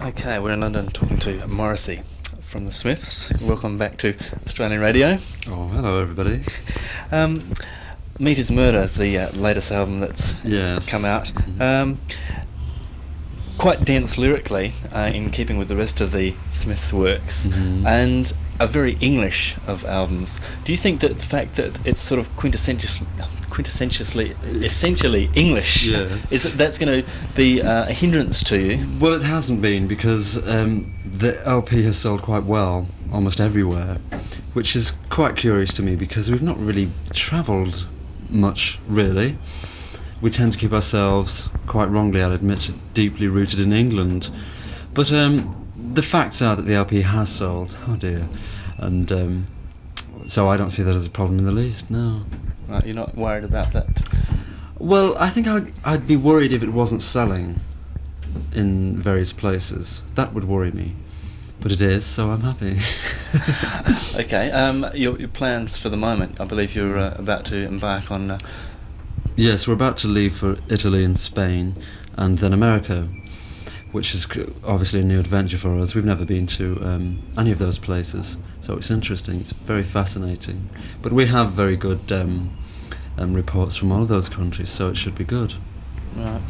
Okay, we're in London talking to Morrissey from the Smiths. Welcome back to Australian Radio. Oh, hello everybody. Meat is Murder is the latest album that's come out. Mm-hmm. Quite dense lyrically, in keeping with the rest of the Smiths' works, and a very English of albums. Do you think that the fact that it's sort of essentially English, that's going to be a hindrance to you? Well, it hasn't been, because the LP has sold quite well almost everywhere, which is quite curious to me, because we've not really travelled much, really. We tend to keep ourselves, quite wrongly I'll admit, deeply rooted in England. But the facts are that the LP has sold, oh dear, and so I don't see that as a problem in the least, no. Right, you're not worried about that? Well, I think I'd be worried if it wasn't selling in various places. That would worry me. But it is, so I'm happy. Okay, your plans for the moment, I believe you're about to embark on... Yes, we're about to leave for Italy and Spain, and then America, which is obviously a new adventure for us. We've never been to any of those places, so it's interesting, it's very fascinating. But we have very good reports from all of those countries, so it should be good. Right.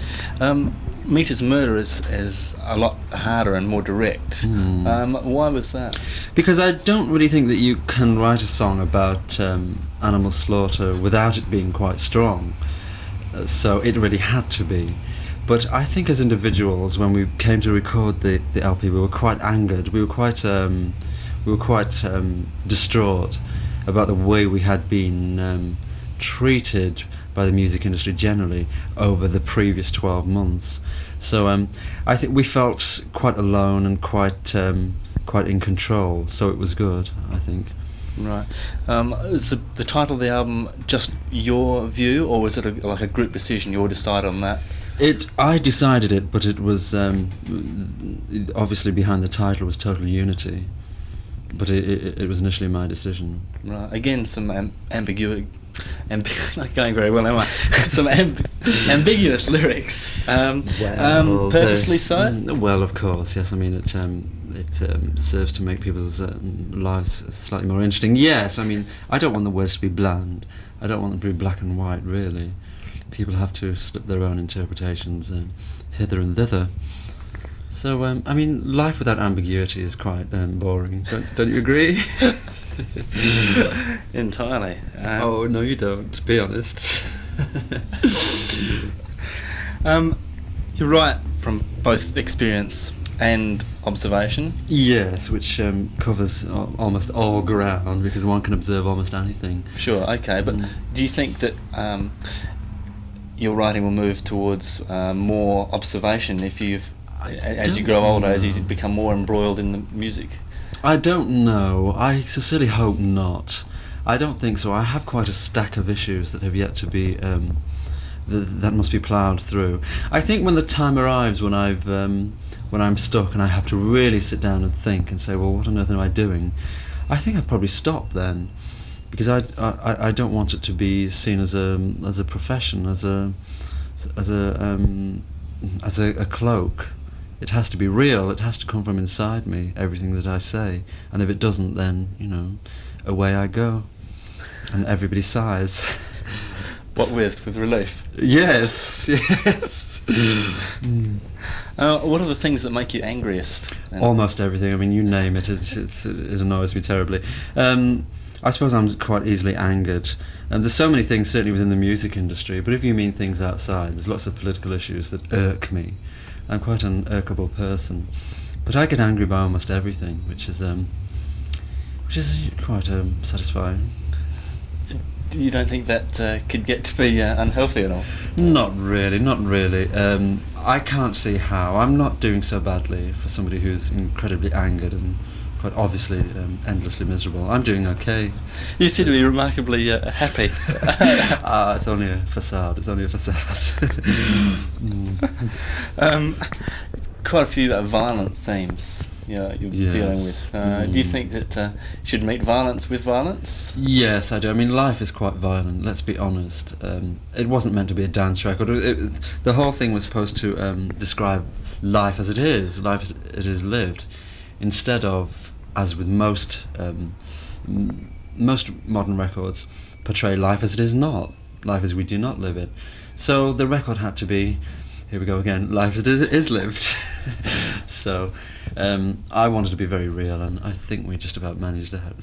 Meat is Murder is a lot harder and more direct. Why was that? Because I don't really think that you can write a song about animal slaughter without it being quite strong. So it really had to be. But I think as individuals, when we came to record the LP, we were quite angered. We were quite distraught about the way we had been treated by the music industry generally over the previous 12 months. So I think we felt quite alone and quite in control, so it was good, I think. Right. Is the title of the album just your view, or was it like a group decision? You all decided on that? I decided it, but it was obviously behind the title was Total Unity, but it was initially my decision. Right. Again, some ambiguity. Not going very well, am I? Some ambiguous lyrics. Purposely so? Well, of course, yes. I mean, it serves to make people's lives slightly more interesting. Yes, I mean, I don't want the words to be bland. I don't want them to be black and white, really. People have to slip their own interpretations hither and thither. So, I mean, life without ambiguity is quite boring. Don't you agree? Entirely. Oh, no you don't, be honest. You write from both experience and observation? Yes, which covers almost all ground, because one can observe almost anything. Sure, okay, but do you think that your writing will move towards more observation as you grow older, as you become more embroiled in the music? I don't know. I sincerely hope not. I don't think so. I have quite a stack of issues that have yet to be that must be ploughed through. I think when the time arrives when I'm stuck and I have to really sit down and think and say, well, what on earth am I doing? I think I'd probably stop then, because I don't want it to be seen as a profession, as a cloak. It has to be real. It has to come from inside me, everything that I say. And if it doesn't, then, away I go. And everybody sighs. What with relief? Yes. What are the things that make you angriest? Almost everything. I mean, you name it. It annoys me terribly. I suppose I'm quite easily angered. And there's so many things, certainly within the music industry, but if you mean things outside, there's lots of political issues that irk me. I'm quite an irkable person, but I get angry by almost everything, which is quite satisfying. You don't think that could get to be unhealthy at all? Not really. I can't see how. I'm not doing so badly for somebody who's incredibly angered and quite obviously endlessly miserable. I'm doing okay. You seem to be remarkably happy. It's only a facade. Quite a few violent themes you're dealing with. Do you think that should meet violence with violence? Yes, I do. I mean, life is quite violent, let's be honest. It wasn't meant to be a dance record. The whole thing was supposed to describe life as it is lived, instead of, as with most modern records, portray life as it is not, life as we do not live it. So the record had to be, here we go again, life as it is lived. So I wanted to be very real, and I think we just about managed that.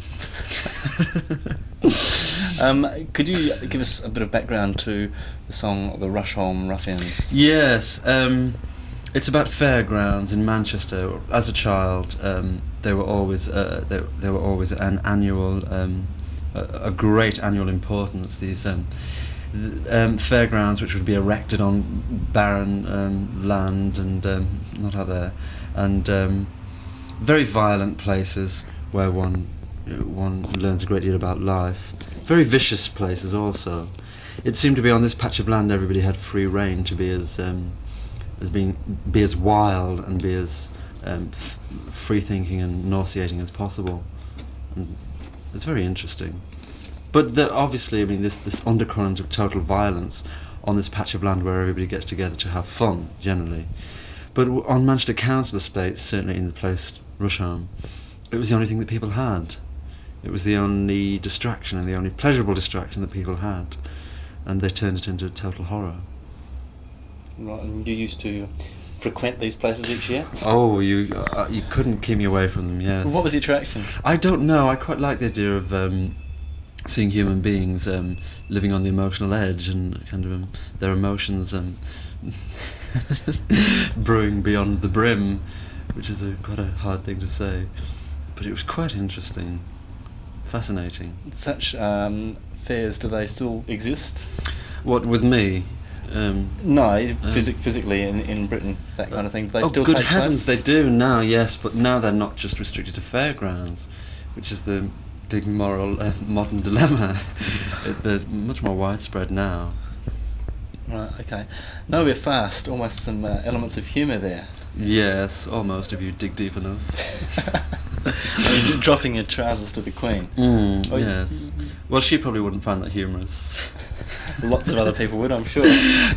Could you give us a bit of background to the song "The Rusholme Ruffians"? Yes, it's about Fairgrounds in Manchester. As a child, they were always an annual, of great annual importance. These fairgrounds, which would be erected on barren land and not out there, and very violent places where one learns a great deal about life. Very vicious places also. It seemed to be on this patch of land everybody had free rein to be as wild and be as free thinking and nauseating as possible. And it's very interesting. But obviously, I mean, this undercurrent of total violence on this patch of land where everybody gets together to have fun, generally. But on Manchester Council estates, certainly in the place Rusholme, it was the only thing that people had. It was the only distraction and the only pleasurable distraction that people had. And they turned it into total horror. Right, and you used to frequent these places each year? Oh, you couldn't keep me away from them, yes. What was the attraction? I don't know. I quite like the idea of seeing human beings living on the emotional edge and kind of their emotions brewing beyond the brim, which is quite a hard thing to say. But it was quite interesting, fascinating. Such fairs, do they still exist? What, with me? No, physically in Britain, that kind of thing. They still good take heavens, place? they do now, yes, but now they're not just restricted to fairgrounds, which is the big moral modern dilemma. They're much more widespread now. Right, okay. No, we're fast. Almost some elements of humour there. Yes, almost, if you dig deep enough. I mean, dropping your trousers to the Queen. Yes. Well, she probably wouldn't find that humorous. Lots of other people would, I'm sure.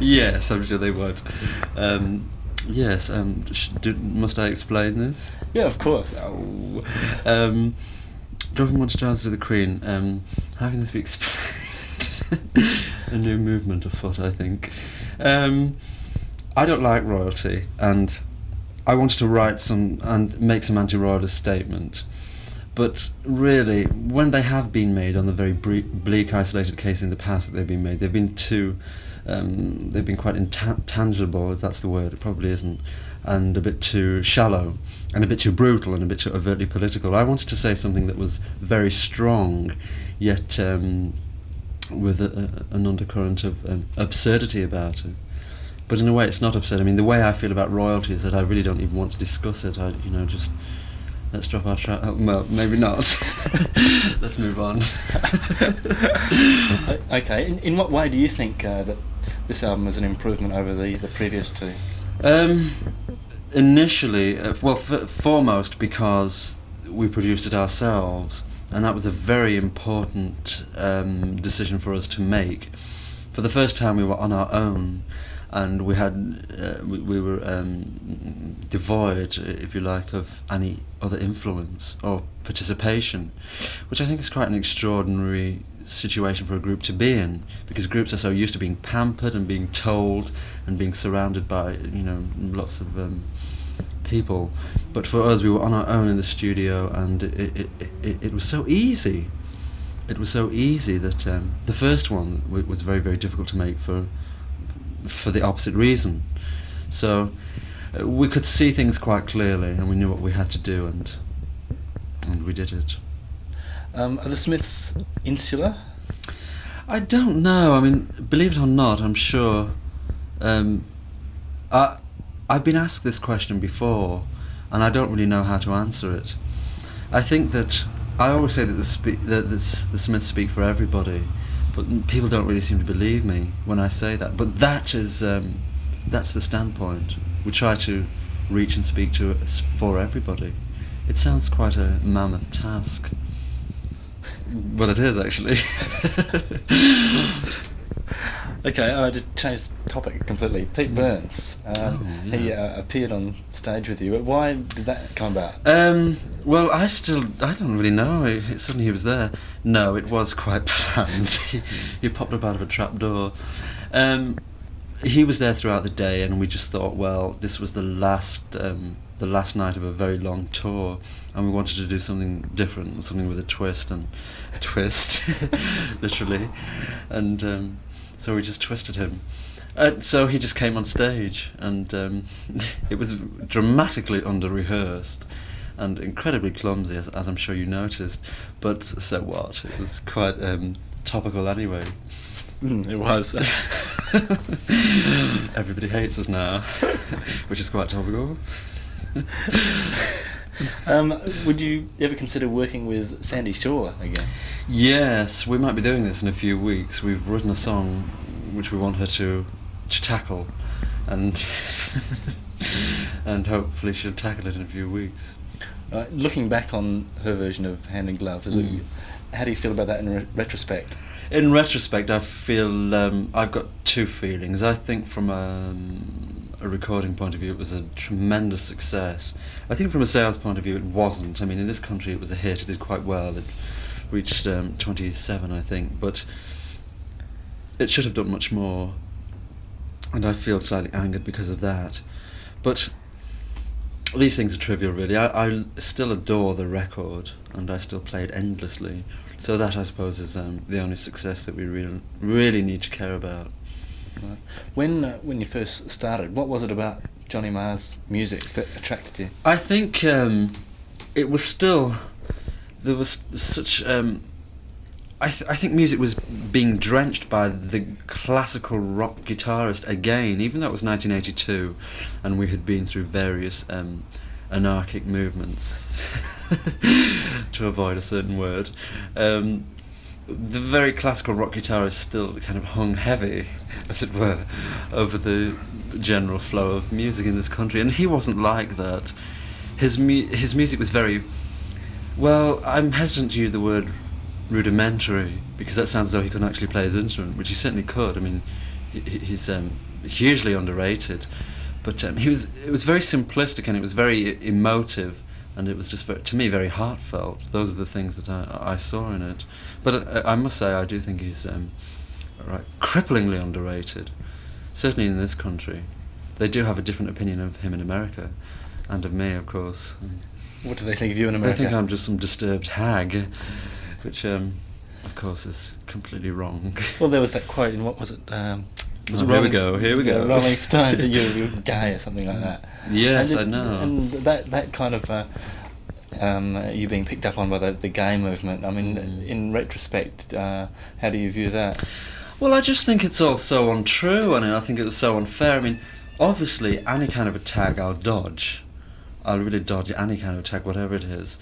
Yes, I'm sure they would. Yes, must I explain this? Yeah, of course. Oh. Dropping one's trousers to the Queen. How can this be explained? A new movement afoot, I think. I don't like royalty, and I wanted to write some and make some anti-royalist statement. But really, when they have been made on the very bleak, isolated case in the past that they've been made, they've been quite intangible, if that's the word. It probably isn't, and a bit too shallow, and a bit too brutal, and a bit too overtly political. I wanted to say something that was very strong, yet with an undercurrent of absurdity about it. But in a way, it's not absurd. I mean, the way I feel about royalty is that I really don't even want to discuss it. Just let's drop our well, maybe not. Let's move on. Okay. In what way do you think that this album is an improvement over the previous two? Initially, foremost because we produced it ourselves, and that was a very important decision for us to make. For the first time, we were on our own, and we had we were devoid, if you like, of any other influence or participation, which I think is quite an extraordinary situation for a group to be in, because groups are so used to being pampered and being told and being surrounded by lots of people. But for us, we were on our own in the studio, and it was so easy. It was so easy that the first one was very, very difficult to make for the opposite reason. So we could see things quite clearly, and we knew what we had to do, and we did it. Are the Smiths insular? I don't know. I mean, believe it or not, I'm sure. I've been asked this question before, and I don't really know how to answer it. I think that I always say that the Smiths speak for everybody, but people don't really seem to believe me when I say that. But that's the standpoint. We try to reach and speak for everybody. It sounds quite a mammoth task. Well, it is actually. Okay, I had to change the topic completely. Pete Burns, he yes. appeared on stage with you. But why did that come about? Well, I don't really know. Suddenly he was there. No, it was quite planned. He popped up out of a trapdoor. He was there throughout the day, and we just thought, well, this was the last night of a very long tour, and we wanted to do something different, something with a twist, literally, and so we just twisted him. So he just came on stage, and it was dramatically under-rehearsed and incredibly clumsy, as I'm sure you noticed, but so what? It was quite topical anyway. It was. Everybody hates us now, which is quite topical. Would you ever consider working with Sandy Shaw again? Yes, we might be doing this in a few weeks. We've written a song which we want her to tackle, and and hopefully she'll tackle it in a few weeks. Looking back on her version of Hand in Glove, how do you feel about that in retrospect? In retrospect, I feel I've got two feelings. I think from a recording point of view, it was a tremendous success. I think from a sales point of view, it wasn't. I mean, in this country, it was a hit. It did quite well. It reached 27, I think, but it should have done much more, and I feel slightly angered because of that. But these things are trivial, really. I still adore the record, and I still play it endlessly. So that, I suppose, is the only success that we really need to care about. Right. When you first started, what was it about Johnny Marr's music that attracted you? I think it was still, there was such I think music was being drenched by the classical rock guitarist again, even though it was 1982 and we had been through various anarchic movements to avoid a certain word. The very classical rock guitarist still kind of hung heavy, as it were, over the general flow of music in this country, and he wasn't like that. His music was very, well, I'm hesitant to use the word rudimentary, because that sounds as though he couldn't actually play his instrument, which he certainly could. I mean, he's hugely underrated, but it was very simplistic, and it was very emotive, and it was just to me very heartfelt. Those are the things that I saw in it. But I must say, I do think he's cripplingly underrated, certainly in this country. They do have a different opinion of him in America, and of me, of course. What do they think of you in America? They think I'm just some disturbed hag, which, of course, is completely wrong. Well, there was that quote in, what was it? Here we go. Rolling Stone, that you're gay or something like that. Yes, and I know. And that kind of you being picked up on by the gay movement. I mean, in retrospect, how do you view that? Well, I just think it's all so untrue, and I think it was so unfair. I mean, obviously, any kind of attack I'll dodge. I'll really dodge any kind of attack, whatever it is.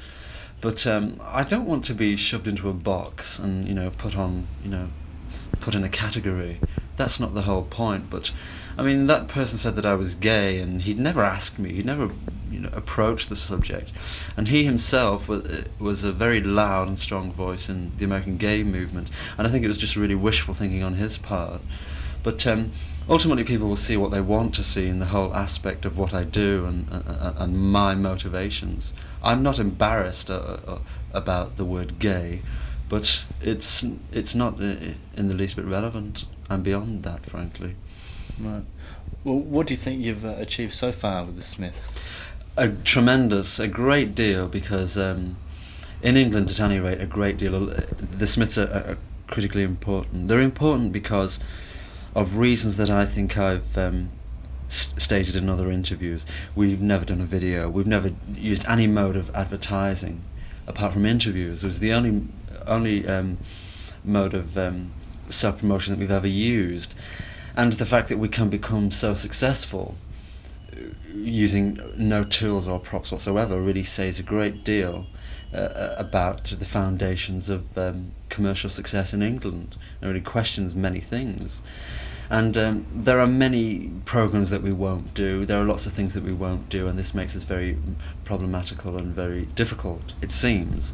But I don't want to be shoved into a box and put in a category. That's not the whole point. But I mean, that person said that I was gay, and he'd never asked me. He'd never approached the subject, and he himself was a very loud and strong voice in the American gay movement. And I think it was just really wishful thinking on his part. But ultimately, people will see what they want to see in the whole aspect of what I do and my motivations. I'm not embarrassed about the word gay, but it's not in the least bit relevant. I'm beyond that, frankly. Right. Well, what do you think you've achieved so far with the Smiths? A great deal, because in England, at any rate, a great deal. The Smiths are critically important. They're important because of reasons that I think I've stated in other interviews. We've never done a video. We've never used any mode of advertising apart from interviews. It was the only mode of self-promotion that we've ever used. And the fact that we can become so successful using no tools or props whatsoever really says a great deal about the foundations of commercial success in England. It really questions many things. And there are many programs that we won't do. There are lots of things that we won't do, and this makes us very problematical and very difficult, it seems.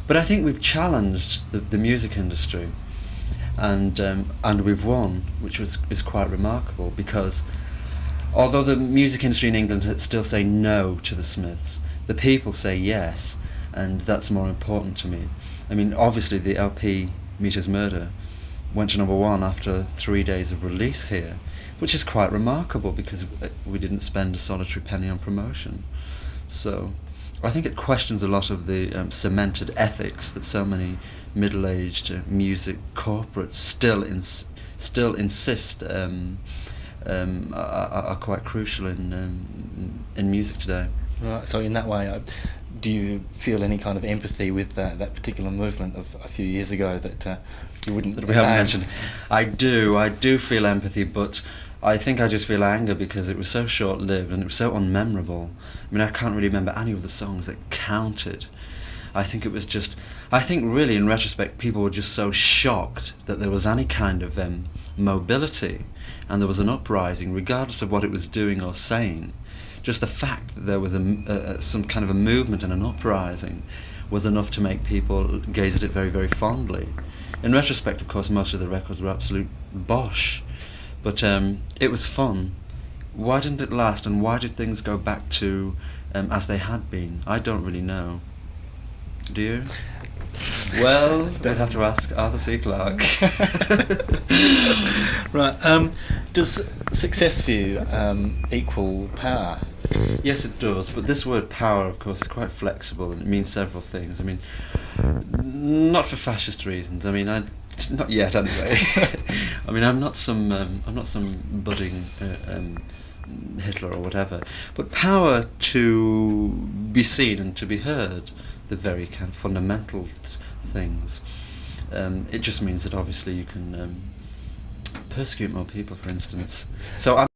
But I think we've challenged the music industry, and we've won, which is quite remarkable, because although the music industry in England still say no to the Smiths, the people say yes, and that's more important to me. I mean, obviously the LP Meter's Murder went to number one after 3 days of release here, which is quite remarkable because we didn't spend a solitary penny on promotion. So I think it questions a lot of the cemented ethics that so many middle-aged music corporates still insist are quite crucial in music today. Right. So in that way, do you feel any kind of empathy with that particular movement of a few years ago that you wouldn't? That we haven't mentioned. I do feel empathy, but I think I just feel anger because it was so short-lived and it was so unmemorable. I mean, I can't really remember any of the songs that counted. I think really in retrospect, people were just so shocked that there was any kind of mobility and there was an uprising, regardless of what it was doing or saying. Just the fact that there was some kind of a movement and an uprising was enough to make people gaze at it very, very fondly. In retrospect, of course, most of the records were absolute bosh, but it was fun. Why didn't it last, and why did things go back to as they had been? I don't really know. Do you? Well, don't have to ask Arthur C. Clarke. Right. Does success for you equal power? Yes, it does. But this word power, of course, is quite flexible, and it means several things. I mean, not for fascist reasons. I mean, not yet, anyway. I mean, I'm not some budding Hitler or whatever. But power to be seen and to be heard, the very kind of fundamental things. It just means that obviously you can persecute more people, for instance. So